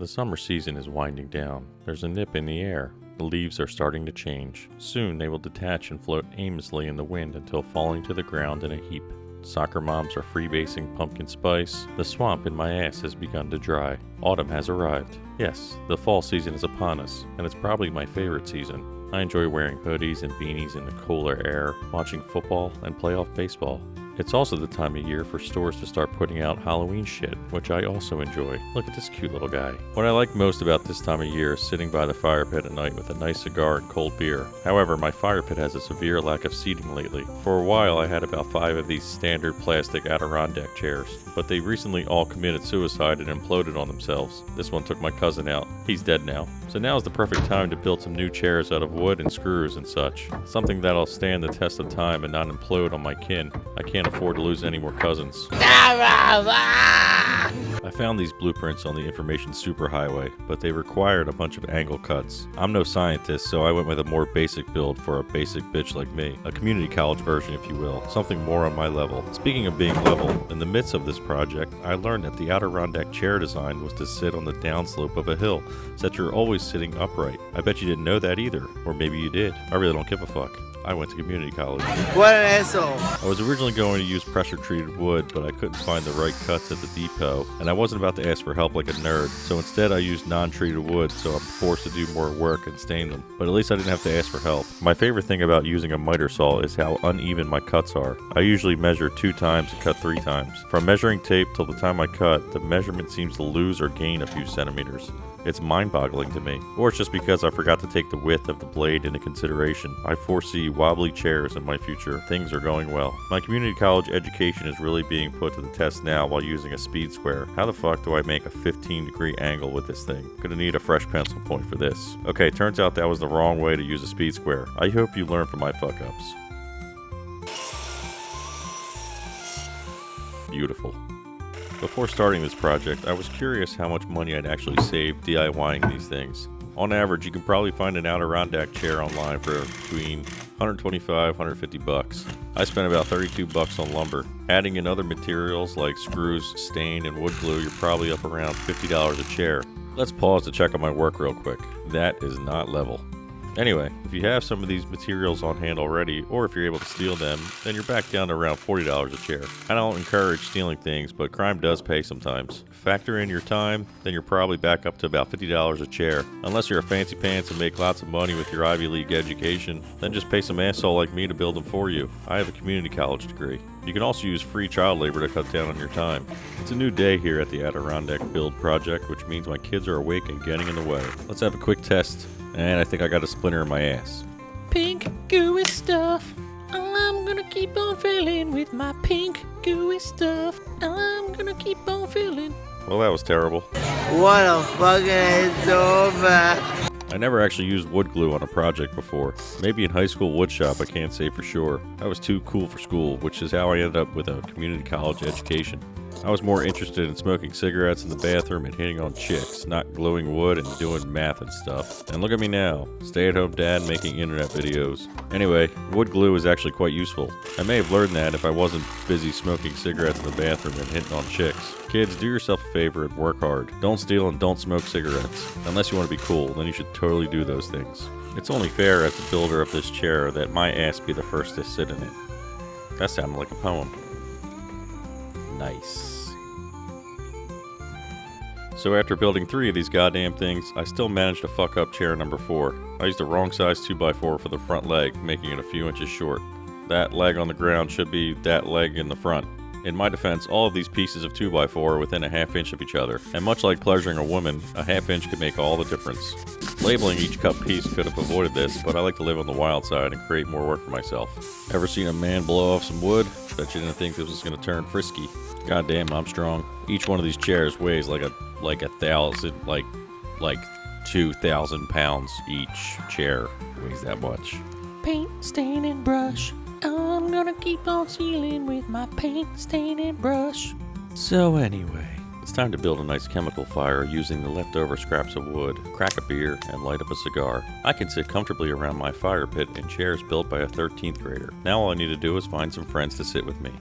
The summer season is winding down. There's a nip in the air. The leaves are starting to change. Soon they will detach and float aimlessly in the wind until falling to the ground in a heap. Soccer moms are freebasing pumpkin spice. The swamp in my ass has begun to dry. Autumn has arrived. Yes, the fall season is upon us, and it's probably my favorite season. I enjoy wearing hoodies and beanies in the cooler air, watching football and playoff baseball. It's also the time of year for stores to start putting out Halloween shit, which I also enjoy. Look at this cute little guy. What I like most about this time of year is sitting by the fire pit at night with a nice cigar and cold beer. However, my fire pit has a severe lack of seating lately. For a while I had about 5 of these standard plastic Adirondack chairs, but they recently all committed suicide and imploded on themselves. This one took my cousin out. He's dead now. So now is the perfect time to build some new chairs out of wood and screws and such. Something that'll stand the test of time and not implode on my kin. I can't afford to lose any more cousins. I found these blueprints on the information superhighway, but they required a bunch of angle cuts. I'm no scientist, so I went with a more basic build for a basic bitch like me. A community college version, if you will. Something more on my level. Speaking of being level, in the midst of this project, I learned that the Adirondack chair design was to sit on the downslope of a hill, so that you're always sitting upright. I bet you didn't know that either, or maybe you did. I really don't give a fuck. I went to community college. What an asshole. I was originally going to use pressure-treated wood, but I couldn't find the right cuts at the depot, and I wasn't about to ask for help like a nerd, so instead I used non-treated wood, so I'm forced to do more work and stain them. But at least I didn't have to ask for help. My favorite thing about using a miter saw is how uneven my cuts are. I usually measure 2 times and cut 3 times. From measuring tape till the time I cut, the measurement seems to lose or gain a few centimeters. It's mind-boggling to me. Or it's just because I forgot to take the width of the blade into consideration. I foresee wobbly chairs in my future. Things are going well. My community college education is really being put to the test now while using a speed square. How the fuck do I make a 15-degree angle with this thing? Gonna need a fresh pencil point for this. Okay, turns out that was the wrong way to use a speed square. I hope you learn from my fuck-ups. Beautiful. Before starting this project, I was curious how much money I'd actually save DIYing these things. On average, you can probably find an Adirondack chair online for between $125 $150 bucks. I spent about $32 bucks on lumber. Adding in other materials like screws, stain, and wood glue, you're probably up around $50 a chair. Let's pause to check on my work real quick. That is not level. Anyway, if you have some of these materials on hand already, or if you're able to steal them, then you're back down to around $40 a chair. I don't encourage stealing things, but crime does pay sometimes. Factor in your time, then you're probably back up to about $50 a chair. Unless you're a fancy pants and make lots of money with your Ivy League education, then just pay some asshole like me to build them for you. I have a community college degree. You can also use free child labor to cut down on your time. It's a new day here at the Adirondack Build Project, which means my kids are awake and getting in the way. Let's have a quick test. And I think I got a splinter in my ass. Pink gooey stuff. I'm gonna keep on filling with my pink gooey stuff. I'm gonna keep on filling. Well, that was terrible. What a fucking asshole. I never actually used wood glue on a project before. Maybe in high school wood shop, I can't say for sure. I was too cool for school, which is how I ended up with a community college education. I was more interested in smoking cigarettes in the bathroom and hitting on chicks, not gluing wood and doing math and stuff. And look at me now, stay-at-home dad making internet videos. Anyway, wood glue is actually quite useful. I may have learned that if I wasn't busy smoking cigarettes in the bathroom and hitting on chicks. Kids, do yourself a favor and work hard. Don't steal and don't smoke cigarettes. Unless you want to be cool, then you should totally do those things. It's only fair as the builder of this chair that my ass be the first to sit in it. That sounded like a poem. Nice. So after building 3 of these goddamn things, I still managed to fuck up chair number 4. I used the wrong size 2x4 for the front leg, making it a few inches short. That leg on the ground should be that leg in the front. In my defense, all of these pieces of 2x4 are within a ½ inch of each other, and much like pleasuring a woman, a ½ inch could make all the difference. Labeling each cut piece could have avoided this, but I like to live on the wild side and create more work for myself. Ever seen a man blow off some wood? Bet you didn't think this was gonna turn frisky. Goddamn, I'm strong. Each one of these chairs weighs like 2,000 pounds each chair weighs that much. Paint, stain, and brush. I'm gonna keep on sealing with my paint, stain, and brush. So anyway, it's time to build a nice chemical fire using the leftover scraps of wood, crack a beer, and light up a cigar. I can sit comfortably around my fire pit in chairs built by a 13th grader. Now all I need to do is find some friends to sit with me.